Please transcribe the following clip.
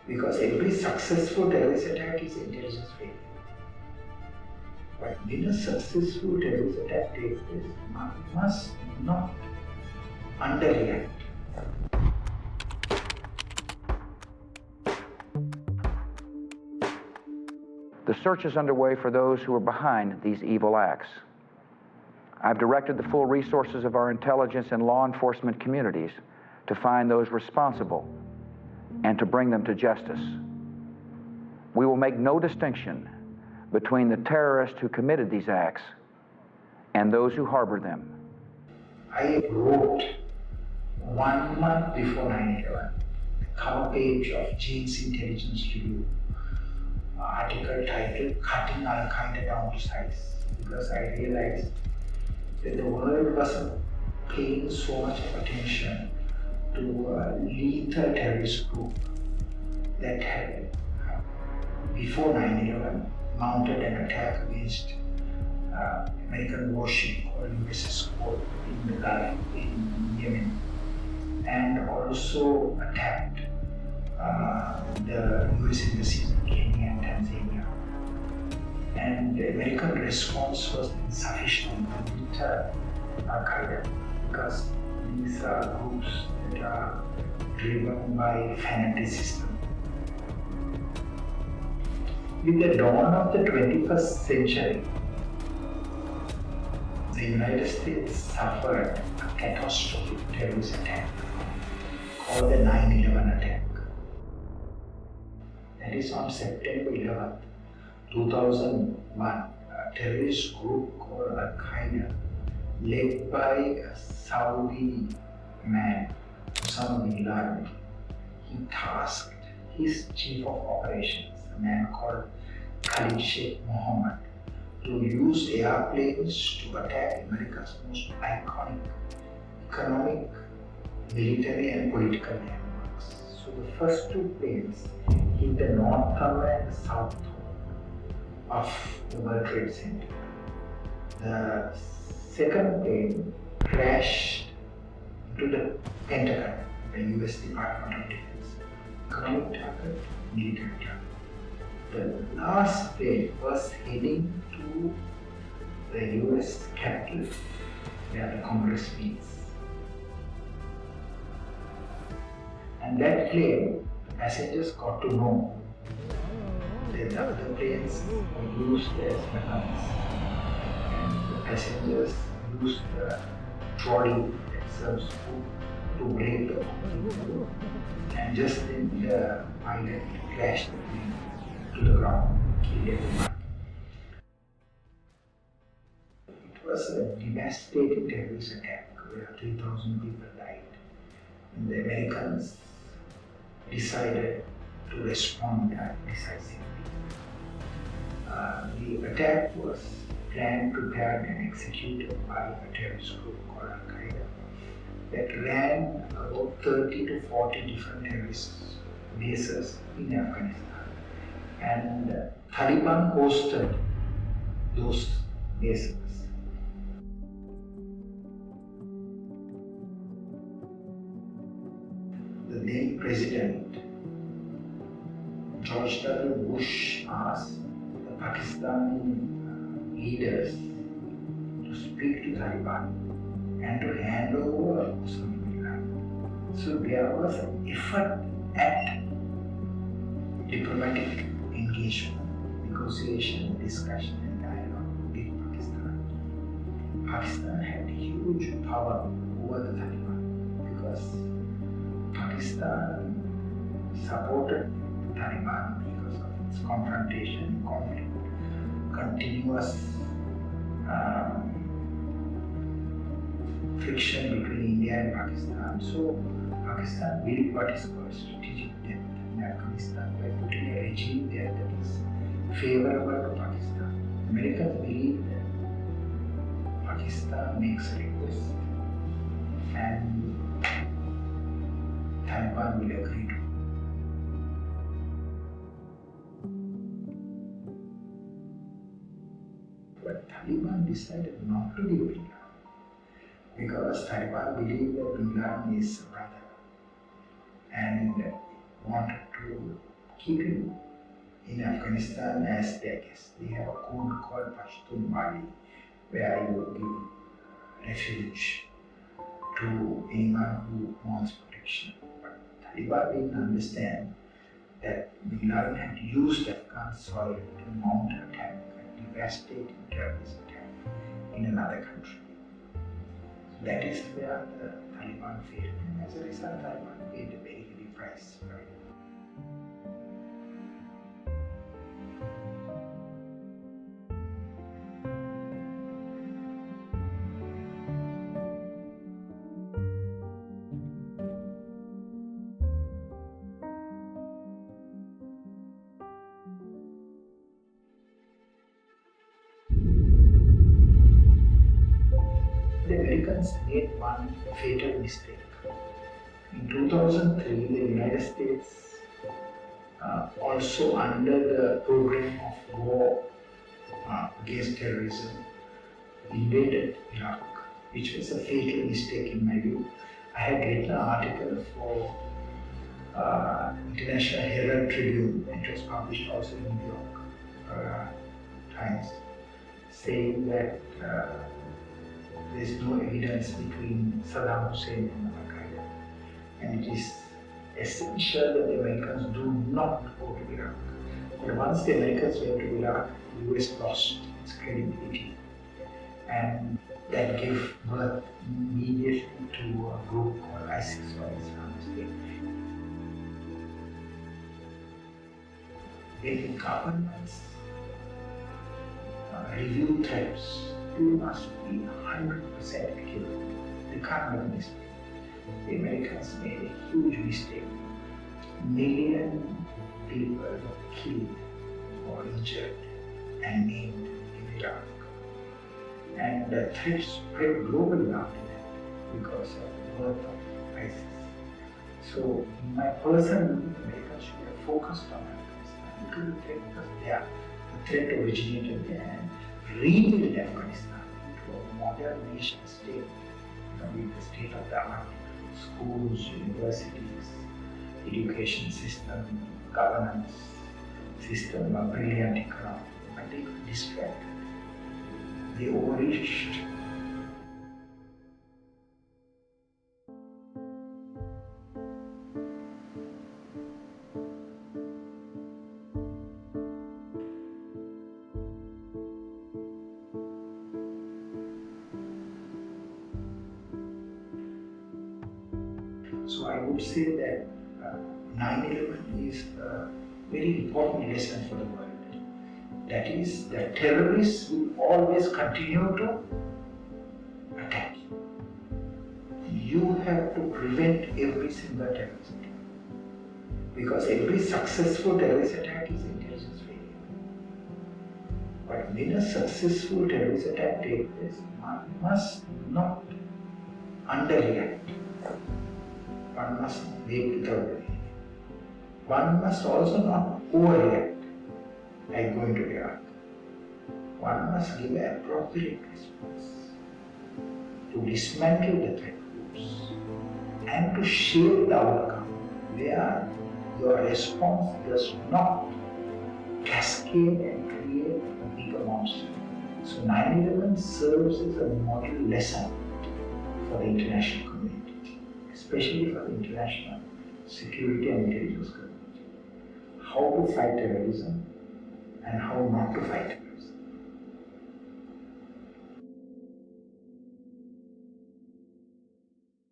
Because every successful terrorist attack is intelligence failure. But when a successful terrorist attack takes place, one must not underreact. The search is underway for those who are behind these evil acts. I've directed the full resources of our intelligence and law enforcement communities to find those responsible and to bring them to justice. We will make no distinction between the terrorists who committed these acts and those who harbor them. I wrote 1 month before 9/11, the cover page of Jane's Intelligence Review, article titled "Cutting Al-Qaeda Down to Size," because I realized that the world wasn't paying so much of attention to a lethal terrorist group that had, before 9/11, mounted an attack against American warship called USS Cole in the Gulf in Yemen, and also attacked the US embassies in Kenya and Tanzania. And the American response was insufficient to deter Al-Qaeda because these are groups that are driven by fanaticism. With the dawn of the 21st century, the United States suffered a catastrophic terrorist attack called the 9/11 attack. That is on September 11th, 2001, a terrorist group called Al-Qaeda, led by a Saudi man, Osama bin Laden. He tasked his chief of operations, a man called Khalid Sheikh Mohammed, to use airplanes to attack America's most iconic economic, military and political landmarks. So the first two planes hit the north tower and the south tower of the World Trade Center. The second plane crashed into the Pentagon, the US Department of Defense. Economic target, military target. The last plane was heading to the US Capitol, where the Congress meets. And that plane, the passengers got to know that the other planes were used as weapons. And the passengers used the trolley that serves food to break the food. And just then the pilot crashed the plane to the ground, killed everyone. It was a devastating terrorist attack where 3,000 people died. And the Americans decided to respond decisively. The attack was planned, prepared and executed by a terrorist group called Al-Qaeda that ran about 30 to 40 different terrorist bases in Afghanistan. And Taliban hosted those bases. The then President George W. Bush asked the Pakistani leaders to speak to Taliban and to hand over Osama bin Laden. So there was an effort at diplomatic engagement, negotiation, discussion and dialogue with Pakistan. Pakistan had huge power over the Taliban because Pakistan supported the Taliban because of its confrontation, conflict, continuous friction between India and Pakistan. So Pakistan built what is called strategic depth in Afghanistan by putting a regime there that is favorable to Pakistan. Americans believe that Pakistan makes a request and Taliban will agree to. But Taliban decided not to give Bin Laden because Taliban believed that Bin Laden is a brother and wanted to keeping in Afghanistan as their guests. They have a code called Pashtun Wali, where you give refuge to anyone who wants protection. But Taliban didn't understand that Bin Laden had used Afghan soil to mount an attack, a devastating terrorist attack in another country. So that is where the Taliban failed, and as a result, Taliban paid a very heavy price for it. The Americans made one fatal mistake. In 2003, the United States, also under the program of war against terrorism, invaded Iraq, which was a fatal mistake in my view. I had written an article for International Herald Tribune, it was published also in New York Times, saying that there is no evidence between Saddam Hussein and Al-Qaeda, and it is essential that the Americans do not go to Iraq. But once the Americans went to Iraq, the US lost its credibility, and that gave birth immediately to a group called ISIS or Islamic State. When governments review threats, they must be 100% accurate. They can't make a mistake. The Americans made a huge mistake. Millions of people were killed or injured and maimed in Iraq. And the threat spread globally after that because of the birth of ISIS. So, in my personal view, Americans should have focused on Afghanistan because the threat was there. The threat originated there and rebuilt Afghanistan into a modern nation state, with the state of the art, schools, universities, education system, governance system, a brilliant economy. But they got distracted. They overreached. So I would say that 9/11 is a very important lesson for the world. That is, that terrorists will always continue to attack you. You have to prevent every single terrorist attack. Because every successful terrorist attack is intelligence failure. But when a successful terrorist attack takes place, one must not underreact. One must wait without doing. One must also not overreact, like going to Iraq. One must give an appropriate response to dismantle the threat groups and to shape the outcome where your response does not cascade and create a bigger monster. So 9/11 serves as a model lesson for the international community, especially for the international security and intelligence community. How to fight terrorism and how not to fight it.